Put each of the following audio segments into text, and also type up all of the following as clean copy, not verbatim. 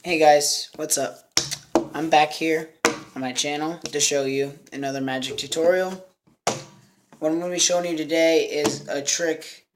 Hey guys, what's up? I'm back here on my channel to show you another magic tutorial. What I'm going to be showing you today is a trick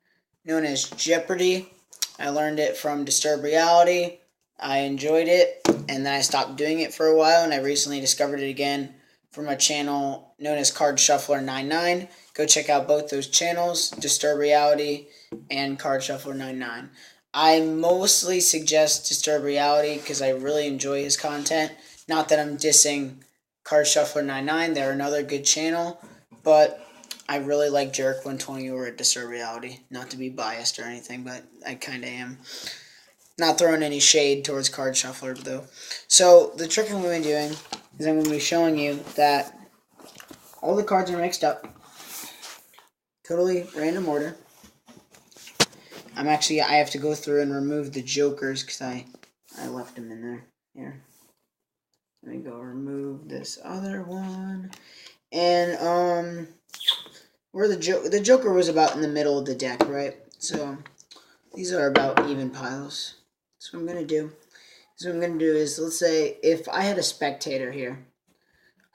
known as Jeopardy. I learned it from Disturbed Reality. I enjoyed it, and then I stopped doing it for a while, and I recently discovered it again from a channel known as Card Shuffler 99. Go check out both those channels, Disturbed Reality and Card Shuffler 99. I mostly suggest Disturbed Reality because I really enjoy his content. Not that I'm dissing Card Shuffler 99, they're another good channel, but I really like Jerk 120 over at Disturbed Reality. Not to be biased or anything, but I kind of am. Not throwing any shade towards Card Shuffler, though. So, the trick I'm going to be doing is I'm going to be showing you that all the cards are mixed up. Totally random order. I have to go through and remove the jokers because I left them in there. Here. Let me go remove this other one. And, where the joker was about in the middle of the deck, right? So, these are about even piles. So what I'm going to do is, let's say, if I had a spectator here,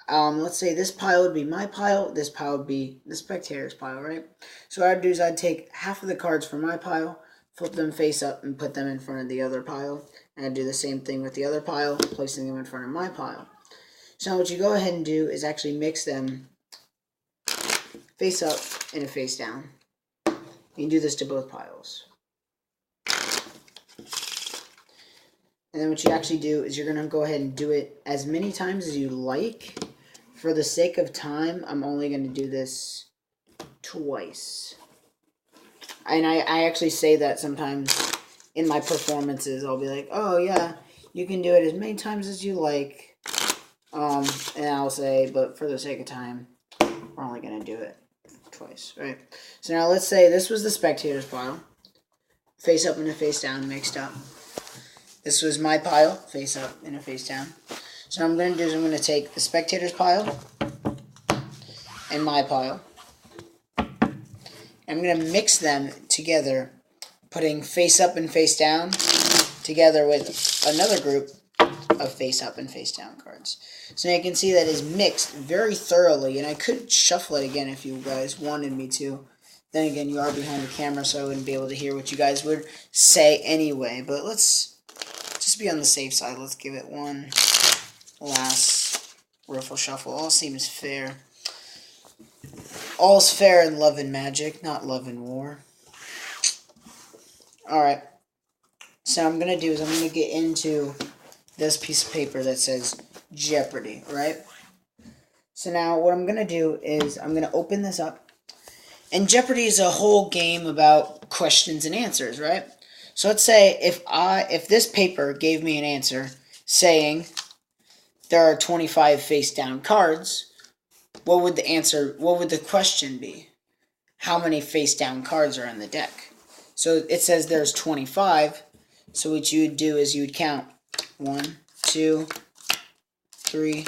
let's say this pile would be my pile, this pile would be the spectator's pile, right? So what I'd do is I'd take half of the cards from my pile, flip them face up, and put them in front of the other pile. And I'd do the same thing with the other pile, placing them in front of my pile. So now what you go ahead and do is actually mix them face up and a face down. You can do this to both piles. And then what you actually do is you're going to go ahead and do it as many times as you like. For the sake of time, I'm only going to do this twice. And I actually say that sometimes in my performances. I'll be like, oh yeah, you can do it as many times as you like. And I'll say, but for the sake of time, we're only going to do it twice, right? So now let's say this was the spectator's pile. Face up and a face down mixed up. This was my pile, face up and a face down. So what I'm going to do is I'm going to take the spectator's pile and my pile. I'm going to mix them together, putting face up and face down together with another group of face up and face down cards. So now you can see that is mixed very thoroughly, and I could shuffle it again if you guys wanted me to. Then again, you are behind the camera, so I wouldn't be able to hear what you guys would say anyway. But let's just be on the safe side. Let's give it one last riffle shuffle. All seems fair. All's fair in love and magic, not love and war. Alright. So what I'm going to do is I'm going to get into this piece of paper that says Jeopardy, right? So now what I'm going to do is I'm going to open this up. And Jeopardy is a whole game about questions and answers, right? So let's say if this paper gave me an answer saying there are 25 face down cards, what would the question be? How many face down cards are in the deck? So it says there's 25. So what you would do is you would count 1, 2, 3,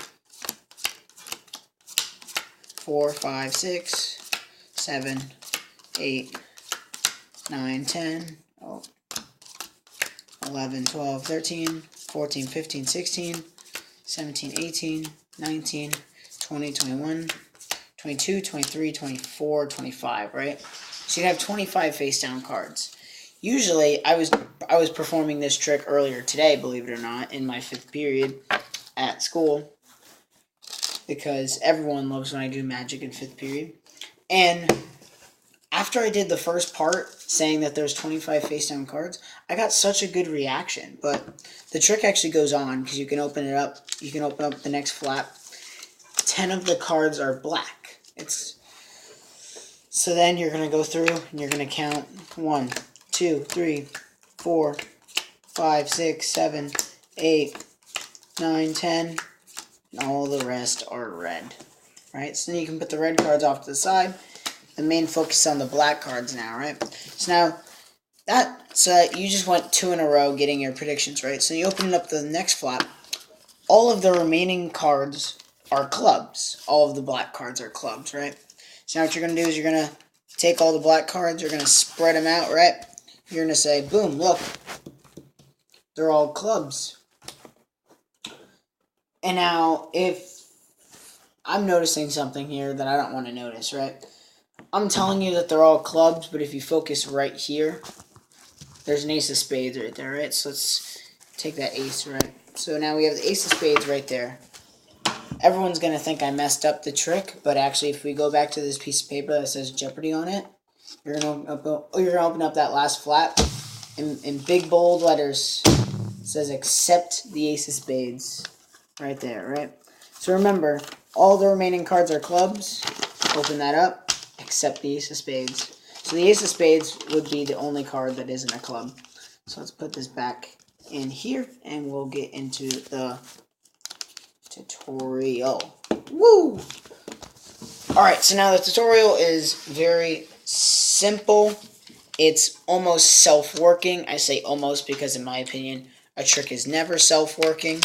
4, 5, 6, 7, 8, 9, 10, 11, 12, 13, 14, 15, 16, 17, 18, 19, 20, 21, 22, 23, 24, 25, right? So you'd have 25 face down cards. Usually, I was performing this trick earlier today, believe it or not, in my 5th period at school, because everyone loves when I do magic in 5th period. And after I did the first part, saying that there's 25 face down cards, I got such a good reaction. But the trick actually goes on, because you can open it up. You can open up the next flap. 10 of the cards are black. So then you're going to go through and you're going to count 1, 2, 3, 4, 5, 6, 7, 8, 9, 10, and all the rest are red. Right? So then you can put the red cards off to the side. The main focus on the black cards now, right? So now you just went 2 in a row getting your predictions, right? So you open up the next flap. All of the remaining cards are clubs. All of the black cards are clubs, right? So now what you're going to do is you're going to take all the black cards, you're going to spread them out, right? You're going to say, boom, look, they're all clubs. And now, if I'm noticing something here that I don't want to notice, right? I'm telling you that they're all clubs, but if you focus right here, there's an ace of spades right there, right? So let's take that ace, right? So now we have the ace of spades right there. Everyone's going to think I messed up the trick, but actually if we go back to this piece of paper that says Jeopardy on it, you're going to open up that last flap. In big bold letters, it says accept the ace of spades. Right there, right? So remember, all the remaining cards are clubs. Open that up, except the ace of spades. So the ace of spades would be the only card that isn't a club. So let's put this back in here, and we'll get into the tutorial. Woo! Alright, so now the tutorial is very simple. It's almost self-working. I say almost because, in my opinion, a trick is never self-working.